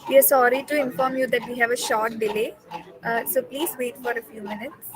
We are sorry to inform you that we have a short delay, so please wait for a few minutes.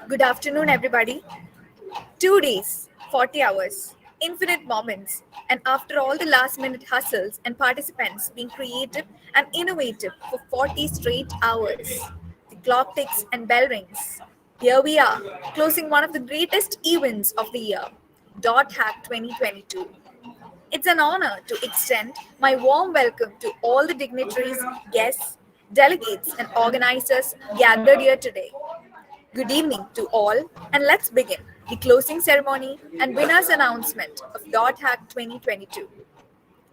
Good afternoon, everybody. 2 days, 40 hours, infinite moments, and after all the last minute hustles and participants being creative and innovative for 40 straight hours, the clock ticks and bell rings. Here we are, closing one of the greatest events of the year, Dot Hack 2022. It's an honor to extend my warm welcome to all the dignitaries, guests, delegates, and organizers gathered here today. Good evening to all, and let's begin the closing ceremony and winners announcement of Dot Hack 2022.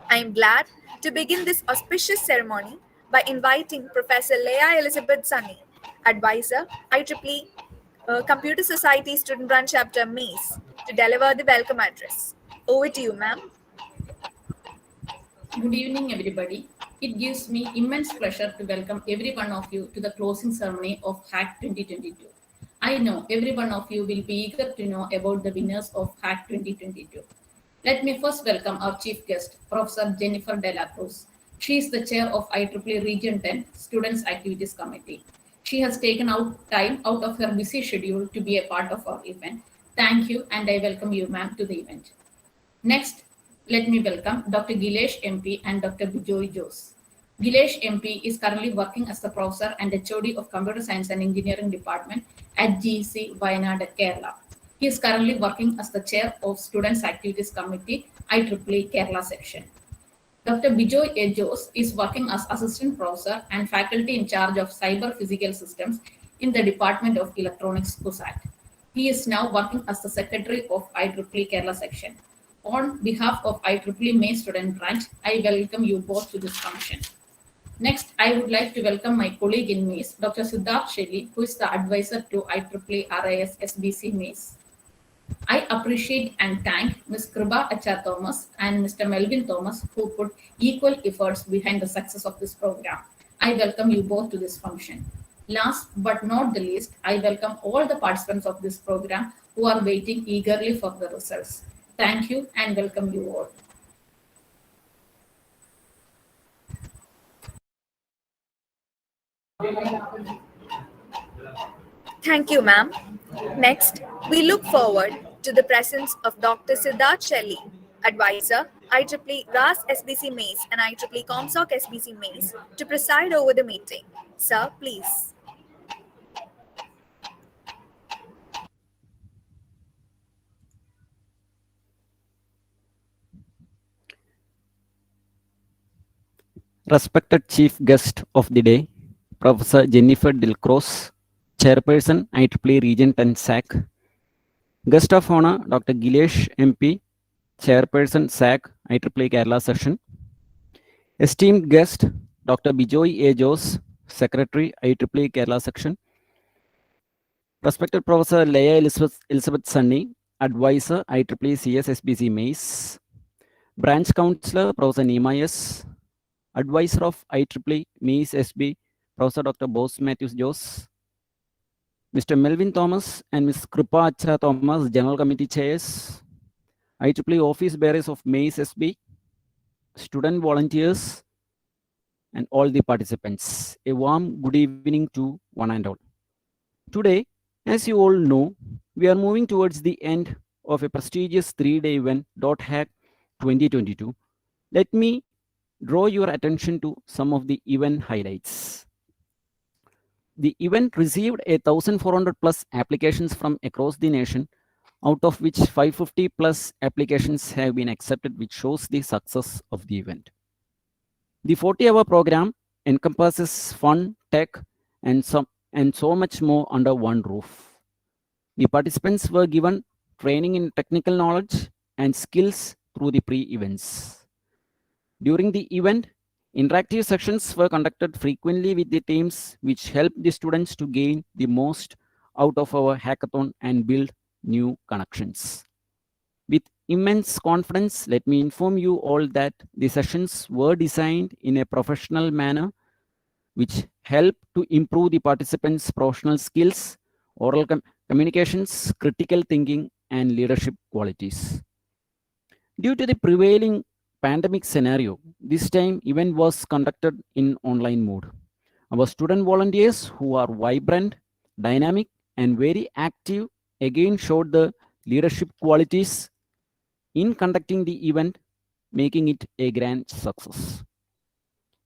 I am glad to begin this auspicious ceremony by inviting Professor Leah Elizabeth Sunny, Advisor, IEEE Computer Society Student Run Chapter MACE, to deliver the welcome address. Over to you, ma'am. Good evening, everybody. It gives me immense pleasure to welcome every one of you to the closing ceremony of Hack 2022. I know every one of you will be eager to know about the winners of Hack 2022. Let me first welcome our chief guest, Professor Jennifer Dela Cruz. She is the chair of IEEE Region 10 Students Activities Committee. She has taken out time out of her busy schedule to be a part of our event. Thank you, and I welcome you, ma'am, to the event. Next, let me welcome Dr. Gilesh MP and Dr. Bijoy Jose. Gilesh MP is currently working as the professor and HOD of Computer Science and Engineering Department at GC Wayanad, Kerala. He is currently working as the chair of Students Activities Committee, IEEE Kerala section. Dr. Bijoy A. Jose is working as assistant professor and faculty in charge of cyber physical systems in the Department of Electronics, CUSAT. He is now working as the secretary of IEEE Kerala section. On behalf of IEEE May Student Branch, I welcome you both to this function. Next, I would like to welcome my colleague in MAIS, Dr. Siddharth Shelly, who is the advisor to IEEE RIS SBC MAIS. I appreciate and thank Ms. Kriba Acha Thomas and Mr. Melvin Thomas, who put equal efforts behind the success of this program. I welcome you both to this function. Last but not the least, I welcome all the participants of this program who are waiting eagerly for the results. Thank you and welcome you all. Thank you, ma'am. Next, we look forward to the presence of Dr. Siddharth Shelly, advisor, IEEE RAS SBC MAIS and IEEE ComSoc SBC MAIS, to preside over the meeting. Sir, please. Respected Chief Guest of the Day, Professor Jennifer Delcroze, Chairperson, IEEE Region 10 SAC. Guest of Honor, Dr. Gilesh MP, Chairperson SAC, IEEE Kerala Session. Esteemed Guest, Dr. Bijoy A. Jose, Secretary, IEEE Kerala Section. Respected Professor Leah Elizabeth Sunny, Advisor, IEEE CSSBC MAIS. Branch Counselor, Professor Nima S. Advisor of IEEE MAIS SB, Professor Dr. Bose Matthews Jose. Mr. Melvin Thomas and Ms. Kripa Acha Thomas, General Committee Chairs. IEEE Office Bearers of MAIS SB, student volunteers, and all the participants. A warm good evening to one and all. Today, as you all know, we are moving towards the end of a prestigious 3-day event, .hack 2022. Let me draw your attention to some of the event highlights. The event received 1,400 plus applications from across the nation, out of which 550 plus applications have been accepted, which shows the success of the event. The 40-hour program encompasses fun, tech, and so much more under one roof. The participants were given training in technical knowledge and skills through the pre-events. During the event, interactive sessions were conducted frequently with the teams, which helped the students to gain the most out of our hackathon and build new connections. With immense confidence, let me inform you all that the sessions were designed in a professional manner, which helped to improve the participants' professional skills, oral communications, critical thinking, and leadership qualities. Due to the prevailing pandemic scenario, this time event was conducted in online mode. Our student volunteers, who are vibrant, dynamic, and very active, again showed the leadership qualities in conducting the event, making it a grand success.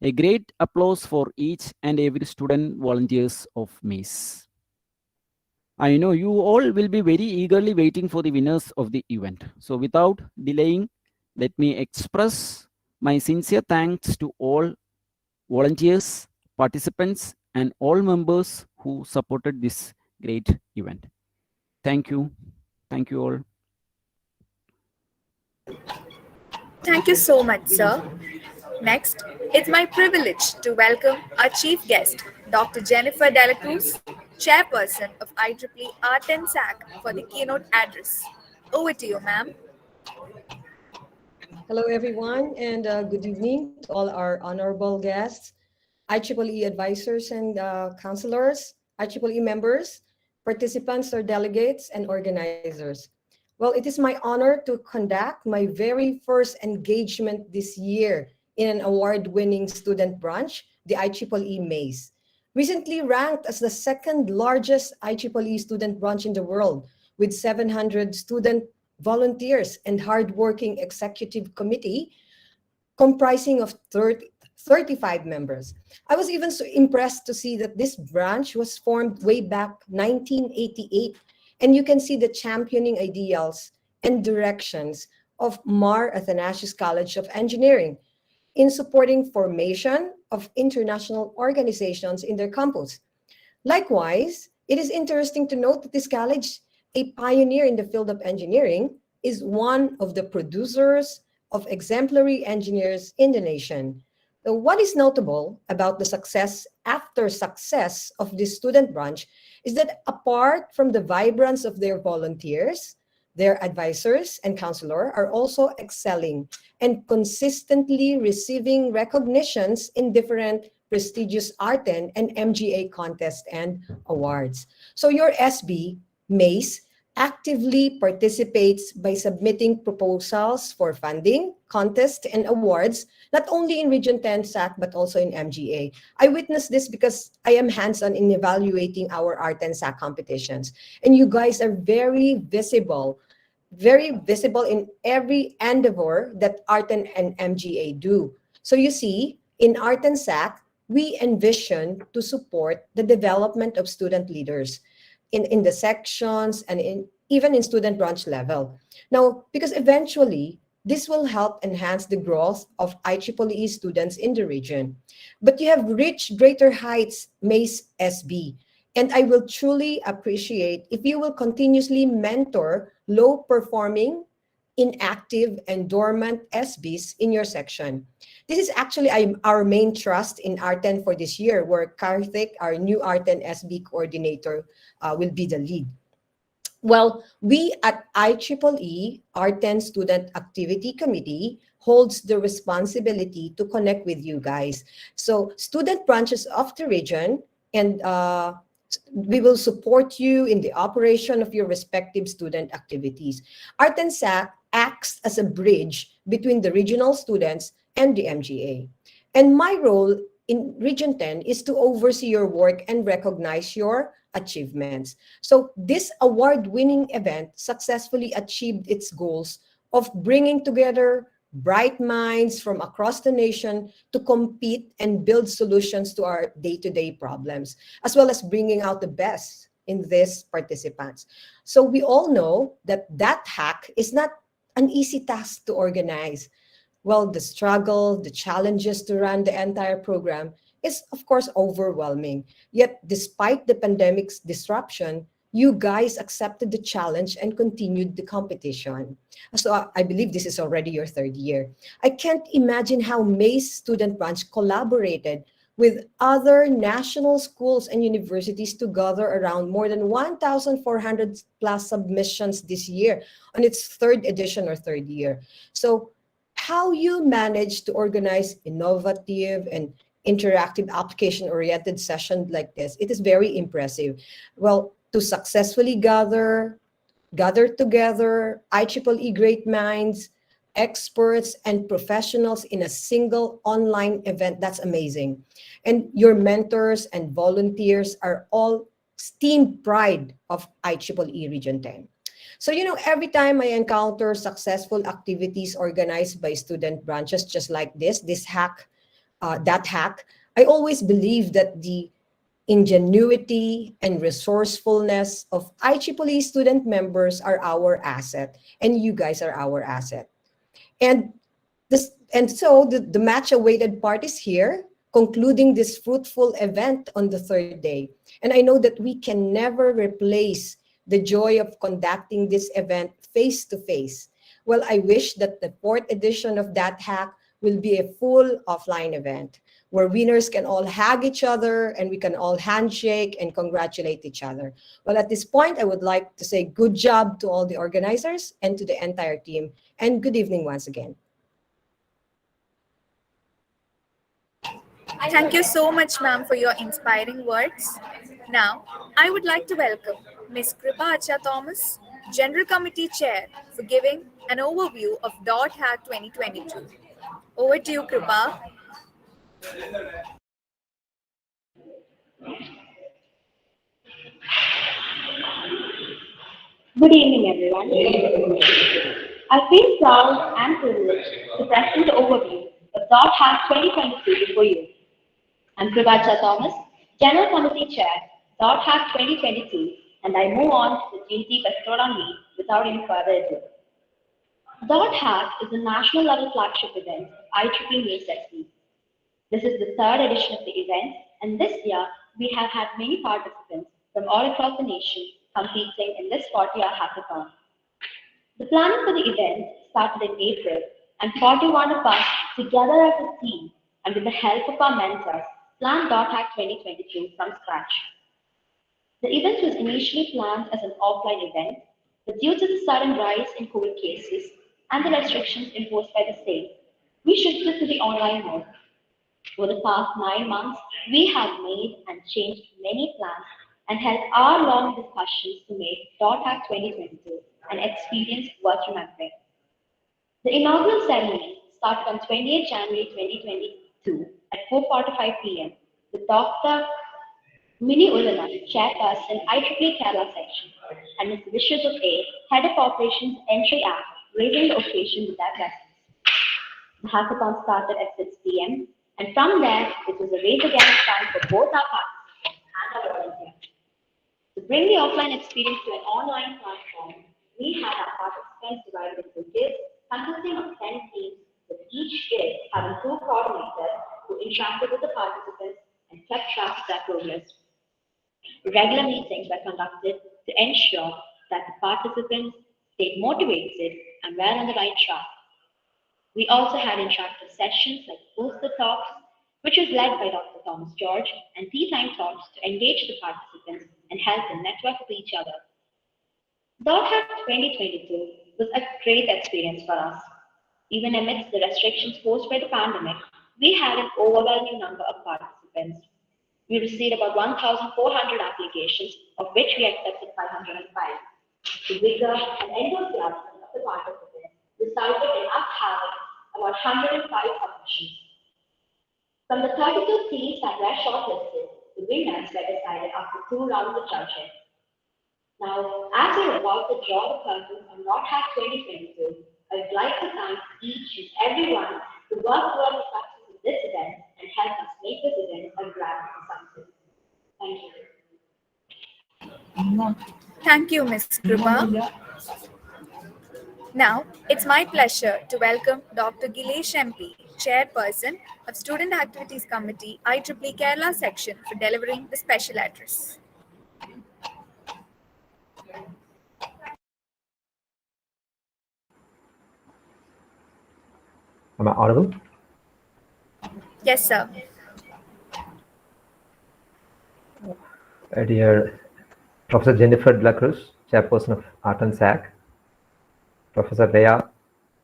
A great applause for each and every student volunteers of MAIS. I know you all will be very eagerly waiting for the winners of the event. So without delaying, let me express my sincere thanks to all volunteers, participants, and all members who supported this great event. Thank you. Thank you all. Thank you so much, sir. Next, it's my privilege to welcome our chief guest, Dr. Jennifer Dela Cruz, chairperson of IEEE R10 SAC, for the keynote address. Over to you, ma'am. Hello, everyone, and good evening to all our honorable guests, IEEE advisors and counselors, IEEE members, participants or delegates, and organizers. Well, it is my honor to conduct my very first engagement this year in an award-winning student branch, the IEEE MAZE. Recently ranked as the second largest IEEE student branch in the world, with 700 student volunteers and hardworking executive committee comprising of 35 members. I was even so impressed to see that this branch was formed way back 1988, and you can see the championing ideals and directions of Mar Athanasius College of Engineering in supporting formation of international organizations in their campus. Likewise, it is interesting to note that this college, a pioneer in the field of engineering, is one of the producers of exemplary engineers in the nation. Now, what is notable about the success after success of this student branch is that apart from the vibrance of their volunteers, their advisors and counselor are also excelling and consistently receiving recognitions in different prestigious Arten and MGA contests and awards. So your SB, MACE, actively participates by submitting proposals for funding, contests, and awards, not only in Region 10 SAC, but also in MGA. I witnessed this because I am hands-on in evaluating our Art and SAC competitions. And you guys are very visible in every endeavor that Art and MGA do. So you see, in Art and SAC, we envision to support the development of student leaders in the sections and even in student branch level. Now, because eventually, this will help enhance the growth of IEEE students in the region. But you have reached greater heights, MACE SB, and I will truly appreciate if you will continuously mentor low-performing, inactive, and dormant SBs in your section. This is actually our main trust in Arten for this year, where Karthik, our new Arten SB coordinator, will be the lead. Well, we at IEEE, Arten Student Activity Committee, holds the responsibility to connect with you guys. So student branches of the region, and we will support you in the operation of your respective student activities. Arten SAC acts as a bridge between the regional students and the MGA. And my role in Region 10 is to oversee your work and recognize your achievements. So this award-winning event successfully achieved its goals of bringing together bright minds from across the nation to compete and build solutions to our day-to-day problems, as well as bringing out the best in these participants. So we all know that hack is not an easy task to organize. Well, the struggle, the challenges to run the entire program is, of course, overwhelming. Yet, despite the pandemic's disruption, you guys accepted the challenge and continued the competition. So I believe this is already your third year. I can't imagine how MACE Student Branch collaborated with other national schools and universities to gather around more than 1,400 plus submissions this year on its third edition or third year. So how you manage to organize innovative and interactive application-oriented sessions like this, it is very impressive. Well, to successfully gather together IEEE great minds, experts, and professionals in a single online event, that's amazing. And your mentors and volunteers are all esteemed pride of IEEE Region 10. So, every time I encounter successful activities organized by student branches just like this hack, that hack, I always believe that the ingenuity and resourcefulness of IEEE student members are our asset, and you guys are our asset. And so the match awaited part is here, concluding this fruitful event on the third day. And I know that we can never replace the joy of conducting this event face to face. Well, I wish that the fourth edition of that hack will be a full offline event where winners can all hug each other and we can all handshake and congratulate each other. Well, at this point, I would like to say good job to all the organizers and to the entire team, and good evening once again. Thank you so much, ma'am, for your inspiring words. Now, I would like to welcome Ms. Kripa Acha Thomas, General Committee Chair, for giving an overview of Dot Hack 2022. Over to you, Kripa. Good evening, everyone. I feel proud and privileged to present the overview of Dot Hack 2022 before you. I'm Kripacha Thomas, General Committee Chair, Dot Hack 2022, and I move on to the duty bestowed on me without any further ado. Dot Hack is a national level flagship event of IEEE May Sexy. This is the third edition of the event, and this year we have had many participants from all across the nation competing in this 40-hour hackathon. The planning for the event started in April, and 41 of us, together as a team and with the help of our mentors, planned DotHack 2022 from scratch. The event was initially planned as an offline event, but due to the sudden rise in COVID cases and the restrictions imposed by the state, we shifted to the online mode. Over the past 9 months, we have made and changed many plans and held hour-long discussions to make DotHack 2022 an experience worth remembering. The inaugural ceremony started on 28 January 2022 at 4:45 p.m. with Dr. Mini Ulana, Chairperson, IEEE Kerala Section, and Mr. Vishwadut A, Head of Operations Entry Act, raising the occasion with their presence. The hackathon started at 6 p.m., and from there, it was a race against time for both our participants and our volunteers. To bring the offline experience to an online platform, we had our participants divided into guilds consisting of 10 teams, with each guild having 2 coordinators who interacted with the participants and kept track of their progress. Regular meetings were conducted to ensure that the participants stayed motivated and were on the right track. We also had interactive sessions like poster talks, which was led by Dr. Thomas George, and tea time talks to engage the participants and help them network with each other. DotHack 2022 was a great experience for us. Even amidst the restrictions posed by the pandemic, we had an overwhelming number of participants. We received about 1,400 applications, of which we accepted 505. The vigor and enthusiasm of the participants resulted in us having about 105 submissions. From the 32 teams that were shortlisted, the winners were decided after 2 rounds of judging. Now, as we're about to draw the curtain on DotHack 2022, I would like to thank each and everyone who worked toward the success of this event and helped us make this event a grand success. Thank you. Thank you, Ms. Kripa. Now, it's my pleasure to welcome Dr. Gilesh MP, Chairperson of Student Activities Committee, IEEE Kerala Section, for delivering the special address. Am I audible? Yes, sir. Dear Professor Jennifer De La Cruz, Chairperson of Art and SAC, Professor Leah,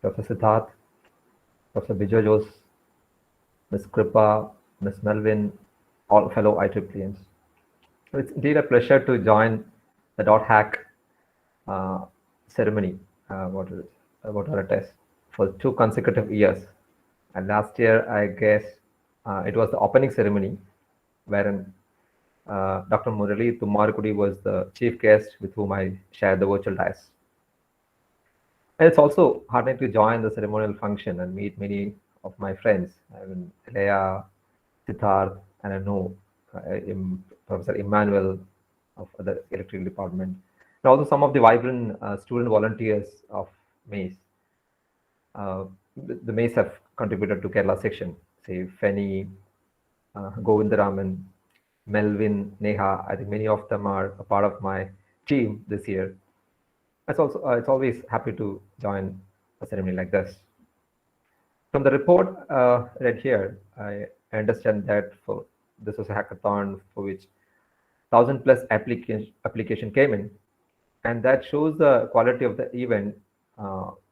Professor Siddharth, Professor Vijay Jose, Ms. Kripa, Ms. Melvin, all fellow IEEEans. It's indeed a pleasure to join the DotHack ceremony, what are it is, for 2 consecutive years. And last year, I guess, it was the opening ceremony, wherein Dr. Murali Tummarukudi was the chief guest with whom I shared the virtual dais. And it's also heartening to join the ceremonial function and meet many of my friends. I mean, Leah, Siddharth, and I know Professor Emmanuel of the electrical department, and also some of the vibrant student volunteers of MACE. The MACE have contributed to Kerala section, say Feni, Govindaraman, Melvin, Neha. I think many of them are a part of my team this year. It's always happy to join a ceremony like this. From the report read here, I understand that this was a hackathon for which 1,000+ application came in, and that shows the quality of the event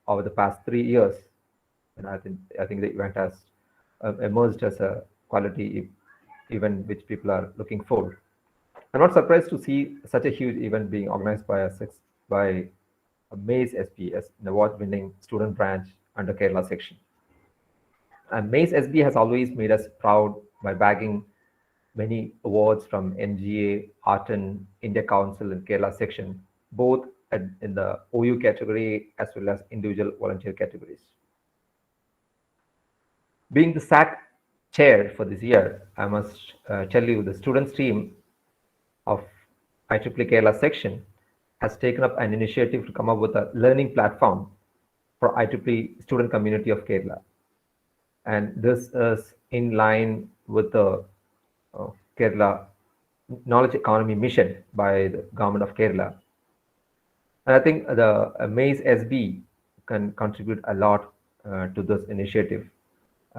over the past 3 years. And I think the event has emerged as a quality event which people are looking for. I'm not surprised to see such a huge event being organized by a Maze SPS, an award-winning student branch under Kerala section. And Maze SB has always made us proud by bagging many awards from NGA, Artan, India Council, and Kerala section, both in the OU category as well as individual volunteer categories. Being the SAC chair for this year, I must tell you the students team of IEEE Kerala section has taken up an initiative to come up with a learning platform for IEEE student community of Kerala. And this is in line with the Kerala Knowledge Economy Mission by the government of Kerala. And I think the Maze SB can contribute a lot to this initiative,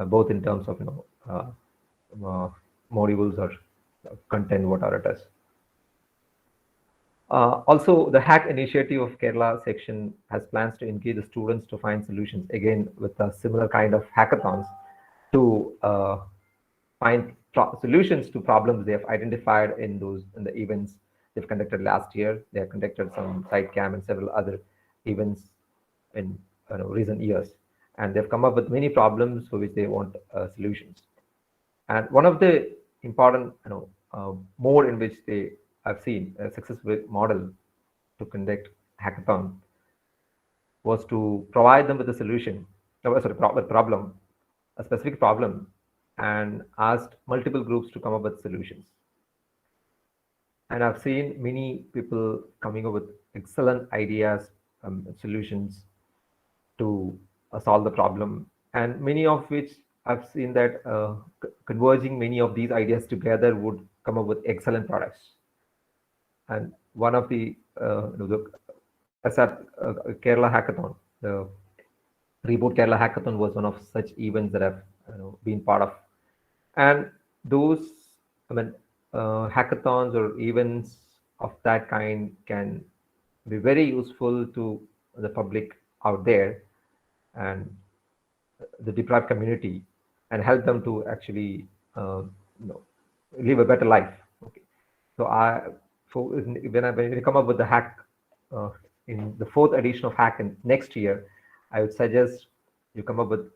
both in terms of modules or content, whatever it is. Also, the Hack initiative of Kerala section has plans to engage the students to find solutions, again with a similar kind of hackathons, to find solutions to problems they have identified in the events they've conducted last year. They have conducted some SiteCam and several other events in recent years, and they've come up with many problems for which they want solutions. And one of the important mode in which they have seen a successful model to conduct hackathon was to provide them with a solution, a specific problem, and asked multiple groups to come up with solutions. And I've seen many people coming up with excellent ideas, solutions to solve the problem, and many of which I've seen that converging many of these ideas together would come up with excellent products. And one of the Kerala Hackathon, the Reboot Kerala Hackathon was one of such events that I've been part of. And those, hackathons or events of that kind can be very useful to the public out there and the deprived community, and help them to actually live a better life. Okay, so when we come up with the hack in the 4th edition of Hack in next year, I would suggest you come up with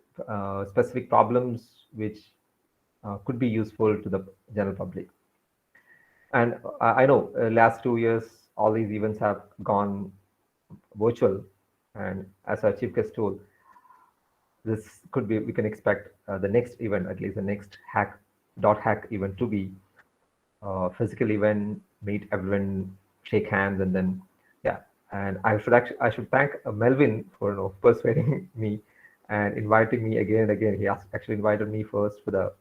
specific problems which could be useful to the general public. And I know last 2 years all these events have gone virtual, and as our chief guest told, this could be, we can expect the next event, at least the next hack event, to be a physical event, meet everyone, shake hands, and then and I should thank Melvin for persuading me and inviting me again and again. He actually invited me first for the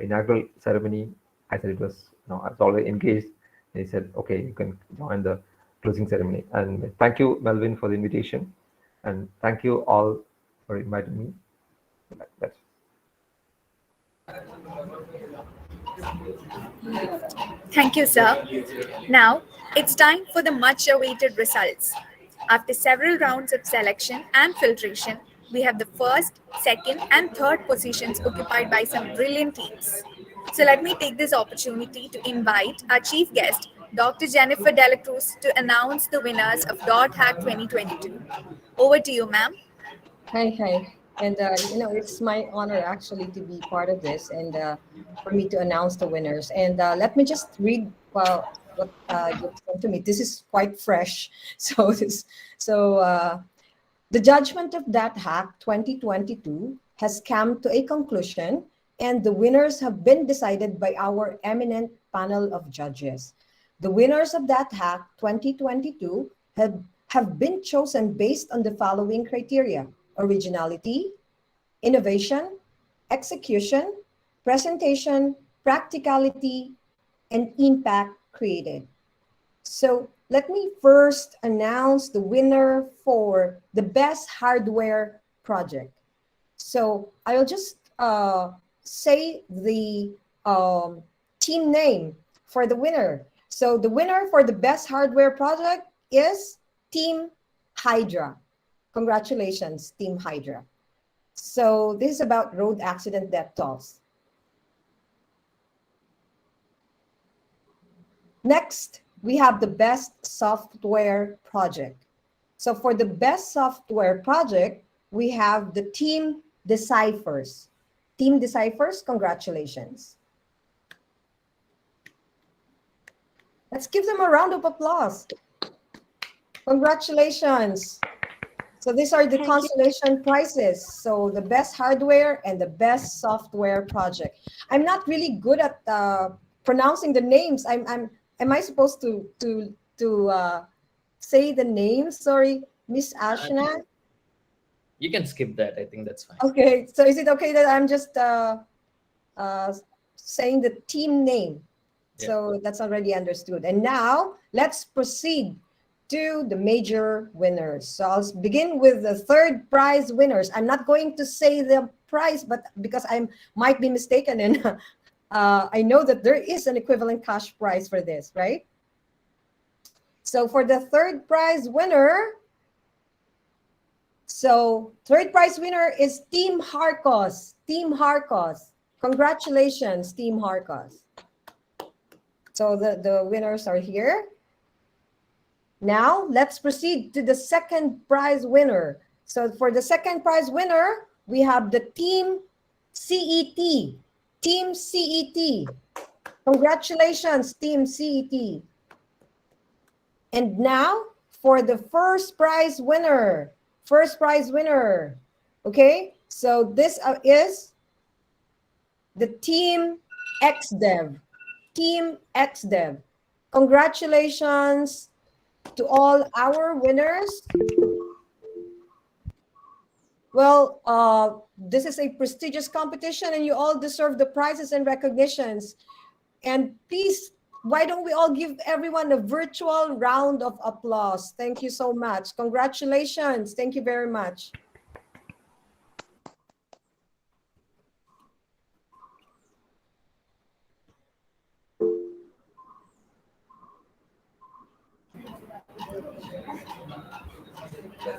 inaugural ceremony. I said it was I was already engaged, and he said, okay, you can join the closing ceremony. And thank you, Melvin, for the invitation, and thank you all for inviting me. That's Thank you, sir. Now, it's time for the much-awaited results. After several rounds of selection and filtration, we have the first, second, and third positions occupied by some brilliant teams. So let me take this opportunity to invite our chief guest, Dr. Jennifer Delacruz, to announce the winners of .hack 2022. Over to you, ma'am. Hi. And, it's my honor actually to be part of this and for me to announce the winners. And let me just read what you sent to me. This is quite fresh. The judgment of .hack 2022 has come to a conclusion, and the winners have been decided by our eminent panel of judges. The winners of .hack 2022 have been chosen based on the following criteria: originality, innovation, execution, presentation, practicality, and impact created. So let me first announce the winner for the best hardware project. So I'll just say the team name for the winner. So the winner for the best hardware project is Team Hydra. Congratulations, Team Hydra. So this is about road accident death tolls. Next, we have the best software project. So for the best software project, we have the Team Deciphers. Team Deciphers, congratulations. Let's give them a round of applause. Congratulations. So these are the consolation prizes. So the best hardware and the best software project. I'm not really good at pronouncing the names. Am I supposed to say the names? Sorry, Miss Ashna. You can skip that. I think that's fine. Okay. So is it okay that I'm just saying the team name? Yeah. So that's already understood. And now let's proceed to the major winners. So I'll begin with the third prize winners. I'm not going to say the prize, but because I might be mistaken, and I know that there is an equivalent cash prize for this, right? So for the third prize winner, third prize winner is Team Harcos. Team Harcos. Congratulations, Team Harcos. So the winners are here. Now, let's proceed to the second prize winner. So for the second prize winner, we have the Team CET. Team CET. Congratulations, Team CET. And now, for the first prize winner. First prize winner. Okay? So this is the Team XDev. Team XDev. Congratulations to all our winners. Well, this is a prestigious competition and you all deserve the prizes and recognitions. And please, why don't we all give everyone a virtual round of applause? Thank you so much. Congratulations. Thank you very much.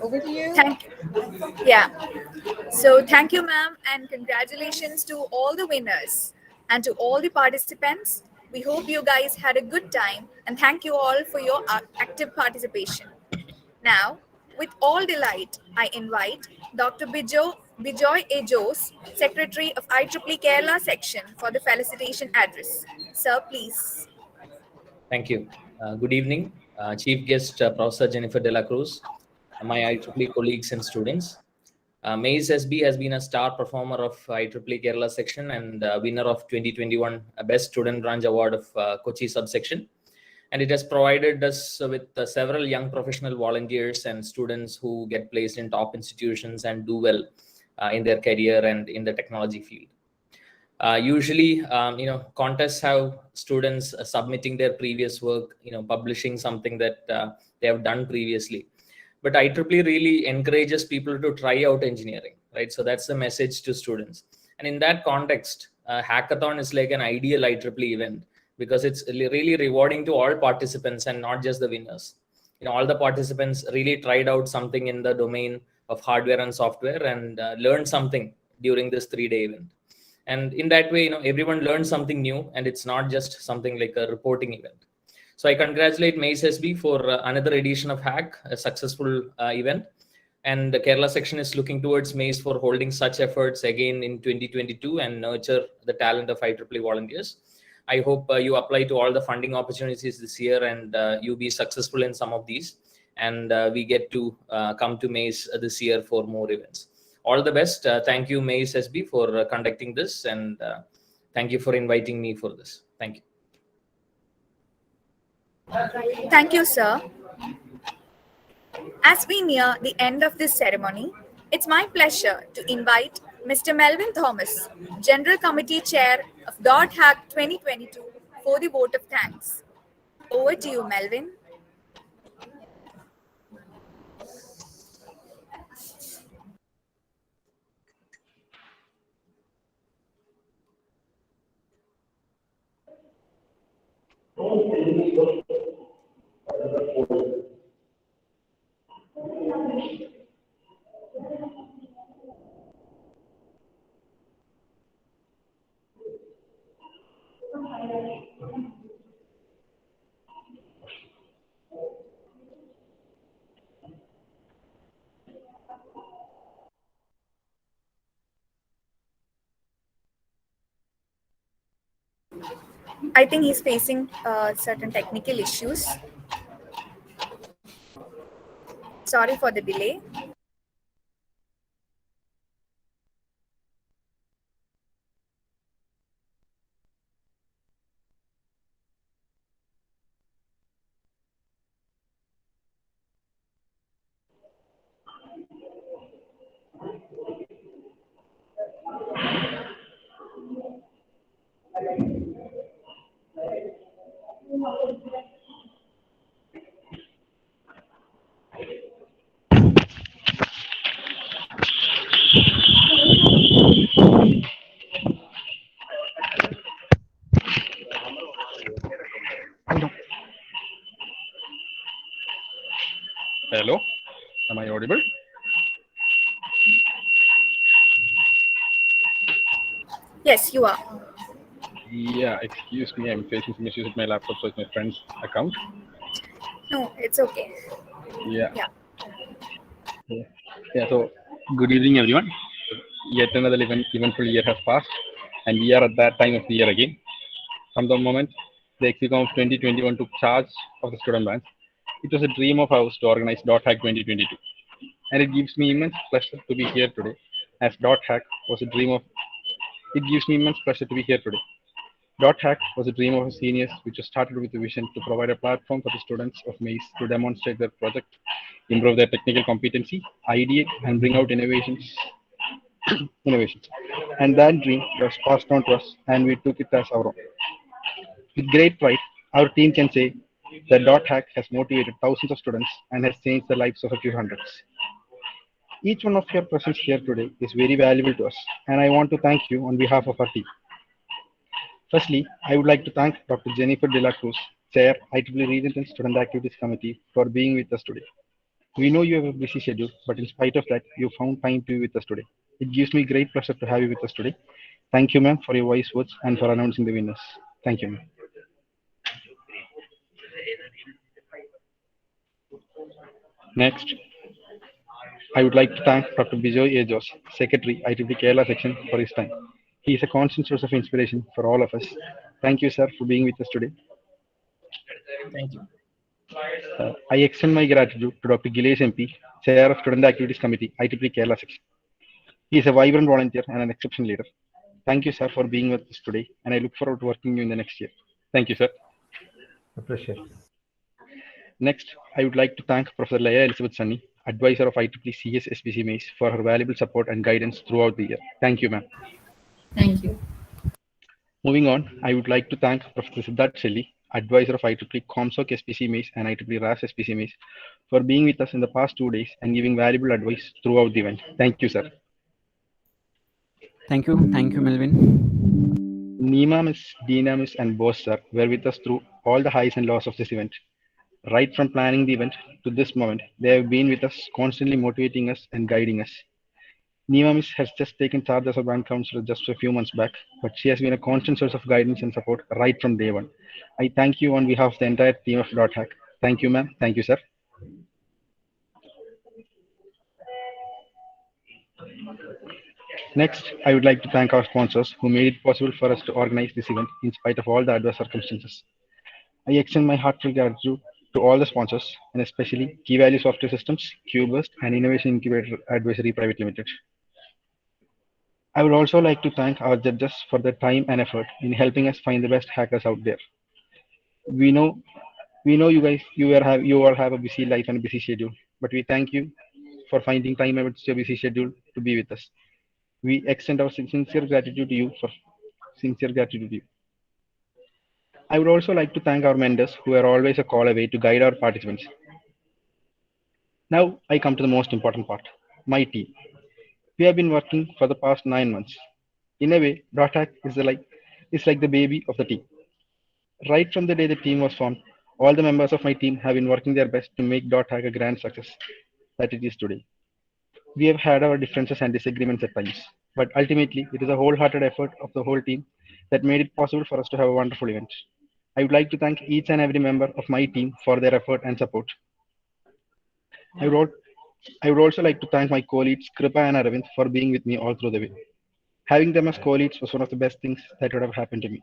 Over to you. So thank you, ma'am, and congratulations to all the winners and to all the participants. We hope you guys had a good time, and thank you all for your active participation. Now, with all delight, I invite Dr. Bijoy Ajos, Secretary of IEEE Kerala section, for the felicitation address. Sir, please. Thank you. Good evening, Chief Guest Professor Jennifer De La Cruz, my IEEE colleagues and students. Maze SB has been a star performer of IEEE Kerala section and winner of 2021 Best Student Branch Award of Kochi subsection. And it has provided us with several young professional volunteers and students who get placed in top institutions and do well in their career and in the technology field. Usually, contests have students submitting their previous work, publishing something that they have done previously. But IEEE really encourages people to try out engineering, right? So that's the message to students. And in that context, hackathon is like an ideal IEEE event because it's really rewarding to all participants and not just the winners. All the participants really tried out something in the domain of hardware and software and learned something during this 3-day event. And in that way, everyone learned something new, and it's not just something like a reporting event. So I congratulate Maze SB for another edition of Hack, a successful event. And the Kerala section is looking towards Maze for holding such efforts again in 2022 and nurture the talent of IEEE volunteers. I hope you apply to all the funding opportunities this year and you be successful in some of these. And we get to come to Maze this year for more events. All the best. Thank you, Maze SB, for conducting this. And thank you for inviting me for this. Thank you. Thank you, sir. As we near the end of this ceremony, it's my pleasure to invite Mr. Melvin Thomas, General Committee Chair of .hack 2022, for the vote of thanks. Over to you, Melvin. I think he's facing certain technical issues. Sorry for the delay. Hello, am I audible? Yes, you are. Yeah, excuse me, I'm facing some issues with my laptop, so it's my friend's account. No, it's okay. Yeah. Yeah. Yeah, so good evening, everyone. Yet another eventful year has passed, and we are at that time of the year again. From the moment the ExCom of 2021 took charge of the student bank, it was a dream of ours to organize .hack 2022. And it gives me immense pleasure to be here today, as .hack was a dream of. It gives me immense pleasure to be here today. .hack was a dream of our seniors, which was started with a vision to provide a platform for the students of MACE to demonstrate their project, improve their technical competency, ideate, and bring out innovations. And that dream was passed on to us, and we took it as our own. With great pride, our team can say that .hack has motivated thousands of students and has changed the lives of a few hundreds. Each one of your presence here today is very valuable to us, and I want to thank you on behalf of our team. Firstly, I would like to thank Dr. Jennifer De La Cruz, Chair, IEEE Regent and Student Activities Committee, for being with us today. We know you have a busy schedule, but in spite of that, you found time to be with us today. It gives me great pleasure to have you with us today. Thank you, ma'am, for your wise words and for announcing the winners. Thank you, ma'am. Next, I would like to thank Dr. Bijoy Ejos, Secretary, IEEE Kerala Section, for his time. He is a constant source of inspiration for all of us. Thank you, sir, for being with us today. Thank you. I extend my gratitude to Dr. Gilesh MP, Chair of Student Activities Committee, IEEE Kerala Section. He is a vibrant volunteer and an exceptional leader. Thank you, sir, for being with us today, and I look forward to working with you in the next year. Thank you, sir. Appreciate. Next, I would like to thank Professor Leah Elizabeth Sunny, advisor of IEEE CS SBC MACE, for her valuable support and guidance throughout the year. Thank you, ma'am. Thank you. Moving on, I would like to thank Professor Siddharth Shelly, advisor of IEEE ComSoc SPC MACE and IEEE RAS SPC MACE, for being with us in the past 2 days and giving valuable advice throughout the event. Thank you, sir. Thank you, Melvin. Nima Miss, Deena Miss, and Bose sir were with us through all the highs and lows of this event. Right from planning the event to this moment, they have been with us, constantly motivating us and guiding us. Nima Miss has just taken charge as a bank counselor just a few months back, but she has been a constant source of guidance and support right from day one. I thank you on behalf of the entire team of .hack. Thank you, ma'am. Thank you, sir. Next, I would like to thank our sponsors who made it possible for us to organize this event in spite of all the adverse circumstances. I extend my heartfelt gratitude to all the sponsors, and especially Key Value Software Systems, QBurst, and Innovation Incubator Advisory Private Limited. I would also like to thank our judges for their time and effort in helping us find the best hackers out there. We know you guys, you all have a busy life and a busy schedule, but we thank you for finding time amidst your busy schedule to be with us. We extend our sincere gratitude to you for sincere gratitude to you. I would also like to thank our mentors who are always a call away to guide our participants. Now I come to the most important part, my team. We have been working for the past 9 months. In a way, .hack is like the baby of the team. Right from the day the team was formed, all the members of my team have been working their best to make .hack a grand success that it is today. We have had our differences and disagreements at times, but ultimately it is a wholehearted effort of the whole team that made it possible for us to have a wonderful event. I would like to thank each and every member of my team for their effort and support. I would also like to thank my colleagues Kripa and Aravind for being with me all through the way. Having them as colleagues was one of the best things that would have happened to me.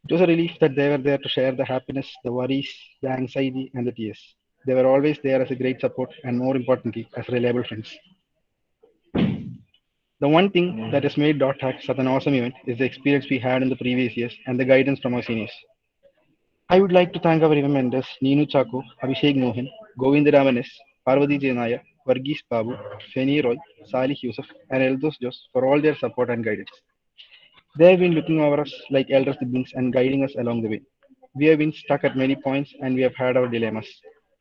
It was a relief that they were there to share the happiness, the worries, the anxiety, and the tears. They were always there as a great support and, more importantly, as reliable friends. The one thing that has made .hack such an awesome event is the experience we had in the previous years and the guidance from our seniors. I would like to thank our event mentors Neenu Chako, Abhishek Mohan, Govindaraman S, Parvati Jainaya, Varghese Babu, Feni Roy, Salih Yusuf, and Eldos Jos for all their support and guidance. They have been looking over us like elder siblings and guiding us along the way. We have been stuck at many points and we have had our dilemmas.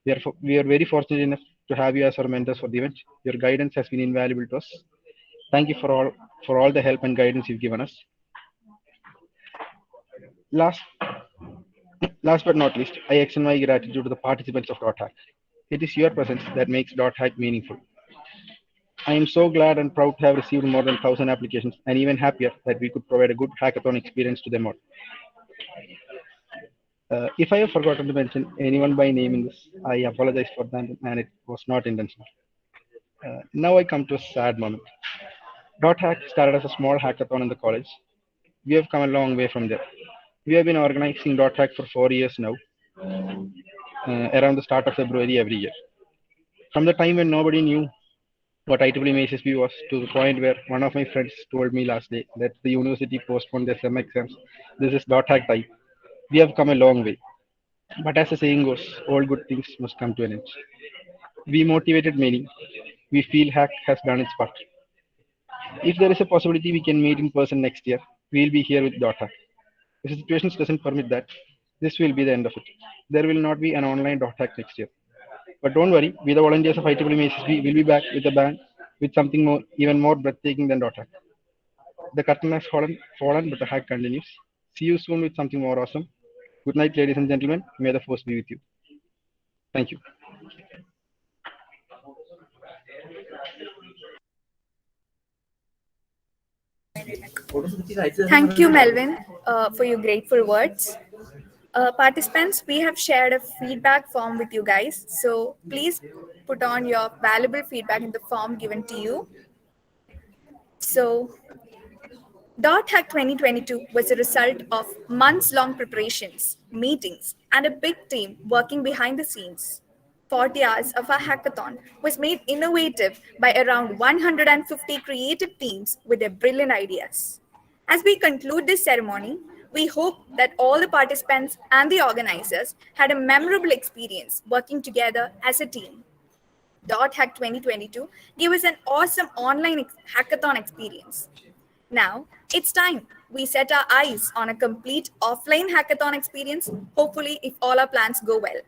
We are very fortunate enough to have you as our mentors for the event. Your guidance has been invaluable to us. Thank you for all the help and guidance you've given us. Last but not least, I extend my gratitude to the participants of .hack. It is your presence that makes .hack meaningful. I am so glad and proud to have received more than 1,000 applications and even happier that we could provide a good hackathon experience to them all. If I have forgotten to mention anyone by name in this, I apologize for that and it was not intentional. Now I come to a sad moment. .hack started as a small hackathon in the college. We have come a long way from there. We have been organizing .hack for 4 years now, around the start of February every year. From the time when nobody knew what IEEE MACE-SB was to the point where one of my friends told me last day that the university postponed their SEM exams. This is .hack time. We have come a long way. But as the saying goes, all good things must come to an end. We motivated many. We feel hack has done its part. If there is a possibility we can meet in person next year, we'll be here with .hack. If the situation doesn't permit that, this will be the end of it. There will not be an online .hack next year. But don't worry, we the volunteers of IEEE MACE-SB will be back with a bang with something more, even more breathtaking than .hack. The curtain has fallen, but the hack continues. See you soon with something more awesome. Good night, ladies and gentlemen. May the force be with you. Thank you. Thank you, Melvin, for your grateful words. Participants, we have shared a feedback form with you guys. So please put on your valuable feedback in the form given to you. So, .hack 2022 was a result of months-long preparations, meetings, and a big team working behind the scenes. 40 hours of our hackathon was made innovative by around 150 creative teams with their brilliant ideas. As we conclude this ceremony, we hope that all the participants and the organizers had a memorable experience working together as a team. .hack 2022 gave us an awesome online hackathon experience. Now, it's time we set our eyes on a complete offline hackathon experience, hopefully if all our plans go well.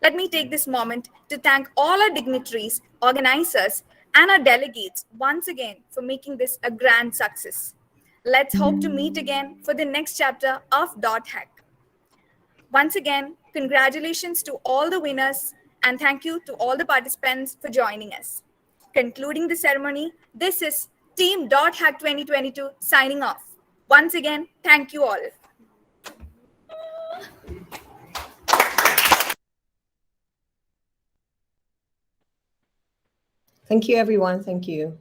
Let me take this moment to thank all our dignitaries, organizers, and our delegates once again for making this a grand success. Let's hope to meet again for the next chapter of .hack. Once again, congratulations to all the winners and thank you to all the participants for joining us. Concluding the ceremony, this is Team .hack 2022 signing off. Once again, thank you all. Thank you, everyone. Thank you.